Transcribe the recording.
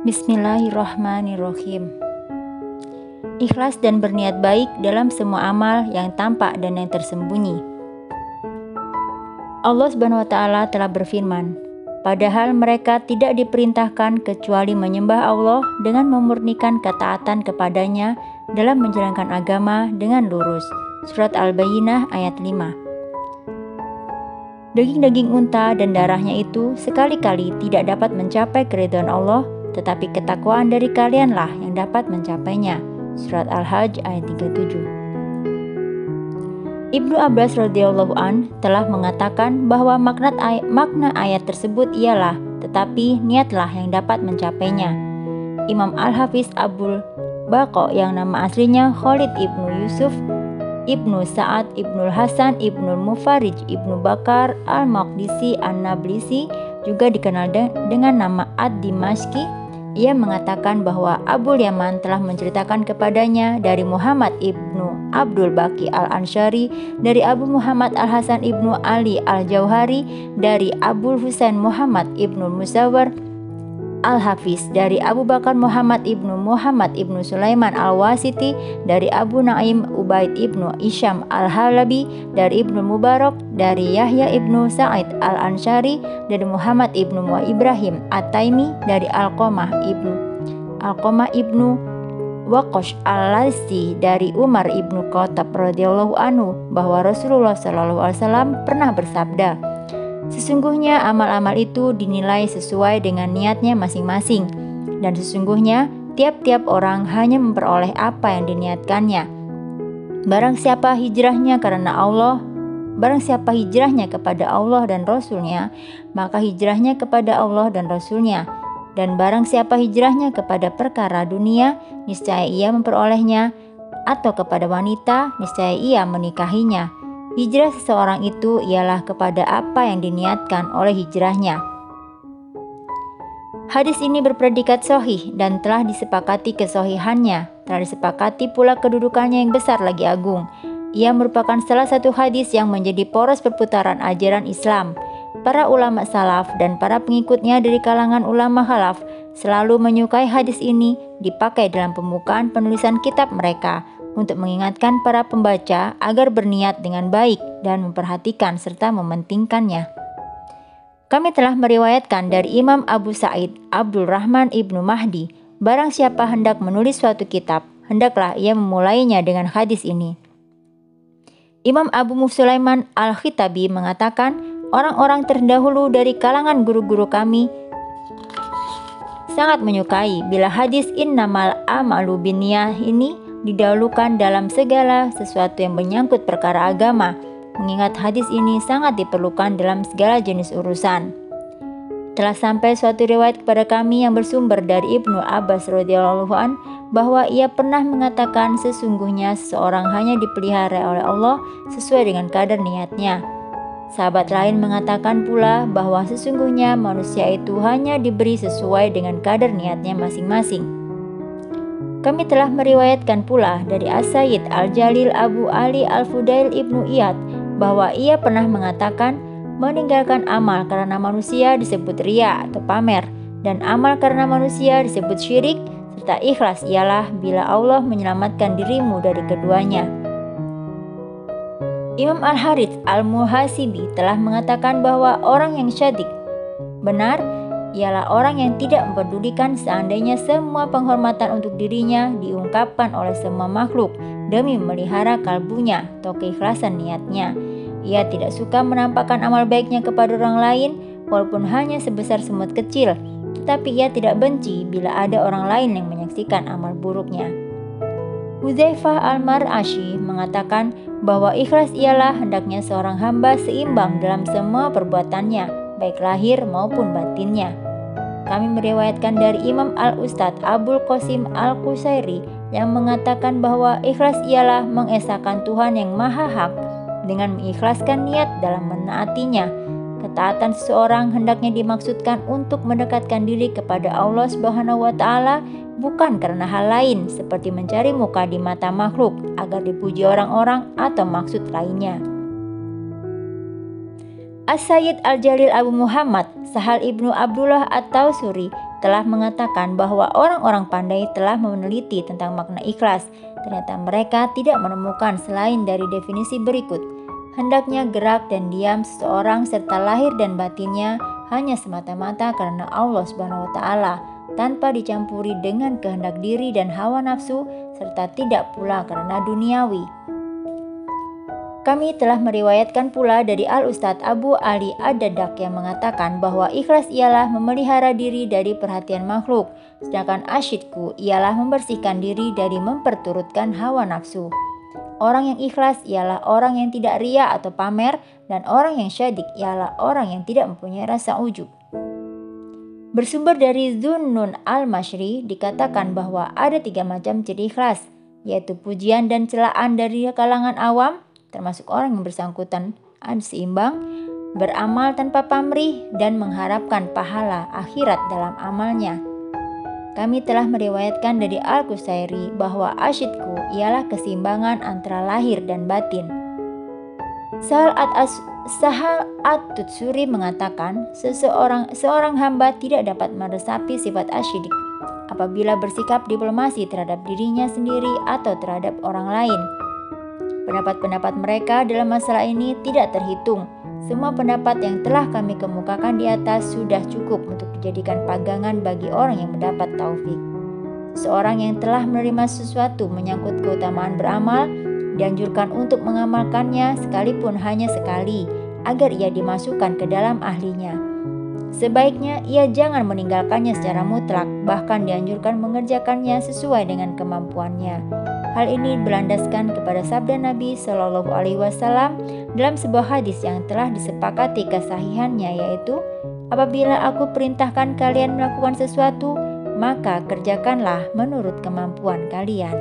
Bismillahirrahmanirrahim. Ikhlas dan berniat baik dalam semua amal yang tampak dan yang tersembunyi. Allah Subhanahu wa Ta'ala telah berfirman, padahal mereka tidak diperintahkan kecuali menyembah Allah dengan memurnikan ketaatan kepadanya dalam menjalankan agama dengan lurus. Surat Al-Bayyinah ayat 5. Daging-daging unta dan darahnya itu sekali-kali tidak dapat mencapai keridhaan Allah, tetapi ketakwaan dari kalianlah yang dapat mencapainya. Surat Al-Hajj ayat 37. Ibnu Abbas radhiyallahu an telah mengatakan bahwa makna ayat tersebut ialah tetapi niatlah yang dapat mencapainya. Imam Al-Hafiz Abul Baqa yang nama aslinya Khalid ibnu Yusuf Ibnu Sa'ad Ibnul Hasan Ibnul Mufarrij Ibnu Bakar Al-Maqdisi An-Nablisi, juga dikenal dengan nama Ad-Dimashqi. Ia mengatakan bahwa Abul Yaman telah menceritakan kepadanya dari Muhammad Ibnu Abdul Baqi Al-Ansyari, dari Abu Muhammad Al-Hasan Ibnu Ali Al-Jauhari, dari Abul Husain Muhammad Ibnu Musawwar Al-Hafiz, dari Abu Bakar Muhammad Ibnu Sulaiman Al-Wasiti, dari Abu Naim Ubaid Ibnu Isyam Al-Halabi, dari Ibnu Mubarak, dari Yahya Ibnu Sa'id Al-Ansyari, dari Muhammad Ibnu Ibrahim At-Taimi, dari Alqamah Ibnu Waqqash Al-Laisi, dari Umar Ibnu Khattab radhiyallahu anhu bahwa Rasulullah SAW pernah bersabda, sesungguhnya amal-amal itu dinilai sesuai dengan niatnya masing-masing, dan sesungguhnya tiap-tiap orang hanya memperoleh apa yang diniatkannya. Barang siapa hijrahnya kepada Allah dan Rasul-Nya, maka hijrahnya kepada Allah dan Rasul-Nya. Dan barang siapa hijrahnya kepada perkara dunia, niscaya ia memperolehnya, atau kepada wanita, niscaya ia menikahinya. Hijrah seseorang itu ialah kepada apa yang diniatkan oleh hijrahnya. Hadis ini berpredikat sahih dan telah disepakati kesahihannya. Telah disepakati pula kedudukannya yang besar lagi agung. Ia merupakan salah satu hadis yang menjadi poros perputaran ajaran Islam. Para ulama salaf dan para pengikutnya dari kalangan ulama khalaf selalu menyukai hadis ini dipakai dalam pembukaan penulisan kitab mereka, untuk mengingatkan para pembaca agar berniat dengan baik dan memperhatikan serta mementingkannya. Kami telah meriwayatkan dari Imam Abu Sa'id Abdul Rahman Ibnu Mahdi, barang siapa hendak menulis suatu kitab, hendaklah ia memulainya dengan hadis ini. Imam Abu Sulaiman Al-Khitabi mengatakan, orang-orang terdahulu dari kalangan guru-guru kami sangat menyukai bila hadis innamal a'malu binniyah ini didahulukan dalam segala sesuatu yang menyangkut perkara agama, mengingat hadis ini sangat diperlukan dalam segala jenis urusan. Telah sampai suatu riwayat kepada kami yang bersumber dari Ibnu Abbas radhiyallahu an bahwa ia pernah mengatakan sesungguhnya seseorang hanya dipelihara oleh Allah sesuai dengan kadar niatnya. Sahabat lain mengatakan pula bahwa sesungguhnya manusia itu hanya diberi sesuai dengan kadar niatnya masing-masing. Kami telah meriwayatkan pula dari As-Sayyid Al-Jalil Abu Ali Al-Fudail Ibnu Iyad bahwa ia pernah mengatakan, meninggalkan amal karena manusia disebut riya atau pamer, dan amal karena manusia disebut syirik, serta ikhlas ialah bila Allah menyelamatkan dirimu dari keduanya. Imam Al-Harits Al-Muhasibi telah mengatakan bahwa orang yang syadik benar ialah orang yang tidak mempedulikan seandainya semua penghormatan untuk dirinya diungkapkan oleh semua makhluk demi memelihara kalbunya atau keikhlasan niatnya. Ia tidak suka menampakkan amal baiknya kepada orang lain walaupun hanya sebesar semut kecil, tetapi ia tidak benci bila ada orang lain yang menyaksikan amal buruknya. Hudzaifah Al-Mar'ashi mengatakan bahwa ikhlas ialah hendaknya seorang hamba seimbang dalam semua perbuatannya, baik lahir maupun batinnya. Kami meriwayatkan dari Imam Al-Ustadz Abul Qasim Al-Qusairi yang mengatakan bahwa ikhlas ialah mengesahkan Tuhan yang maha hak dengan mengikhlaskan niat dalam menaatinya. Ketaatan seseorang hendaknya dimaksudkan untuk mendekatkan diri kepada Allah Subhanahu wa Ta'ala, bukan karena hal lain seperti mencari muka di mata makhluk agar dipuji orang-orang atau maksud lainnya. As-Sayyid Al-Jalil Abu Muhammad Sahal Ibnu Abdullah At-Tausuri telah mengatakan bahwa orang-orang pandai telah meneliti tentang makna ikhlas. Ternyata mereka tidak menemukan selain dari definisi berikut. Hendaknya gerak dan diam seseorang serta lahir dan batinnya hanya semata-mata karena Allah Subhanahu wa Ta'ala, tanpa dicampuri dengan kehendak diri dan hawa nafsu, serta tidak pula karena duniawi. Kami telah meriwayatkan pula dari Al-Ustadz Abu Ali Ad-Dadak yang mengatakan bahwa ikhlas ialah memelihara diri dari perhatian makhluk, sedangkan asyidku ialah membersihkan diri dari memperturutkan hawa nafsu. Orang yang ikhlas ialah orang yang tidak ria atau pamer, dan orang yang syadik ialah orang yang tidak mempunyai rasa ujub. Bersumber dari Zunnun al-Masyri dikatakan bahwa ada 3 macam ciri ikhlas, yaitu pujian dan celaan dari kalangan awam, termasuk orang yang bersangkutan seimbang, beramal tanpa pamrih, dan mengharapkan pahala akhirat dalam amalnya. Kami telah meriwayatkan dari Al-Qusairi bahwa asyidku ialah keseimbangan antara lahir dan batin. Sahal at-Tutsuri mengatakan, seorang hamba tidak dapat meresapi sifat asyidik apabila bersikap diplomasi terhadap dirinya sendiri atau terhadap orang lain. Pendapat-pendapat mereka dalam masalah ini tidak terhitung. Semua pendapat yang telah kami kemukakan di atas sudah cukup untuk dijadikan pegangan bagi orang yang mendapat taufik. Seorang yang telah menerima sesuatu menyangkut keutamaan beramal dianjurkan untuk mengamalkannya sekalipun hanya sekali, agar ia dimasukkan ke dalam ahlinya. Sebaiknya ia jangan meninggalkannya secara mutlak, bahkan dianjurkan mengerjakannya sesuai dengan kemampuannya. Hal ini berlandaskan kepada sabda Nabi Shallallahu Alaihi Wasallam dalam sebuah hadis yang telah disepakati kesahihannya, yaitu, apabila aku perintahkan kalian melakukan sesuatu, maka kerjakanlah menurut kemampuan kalian.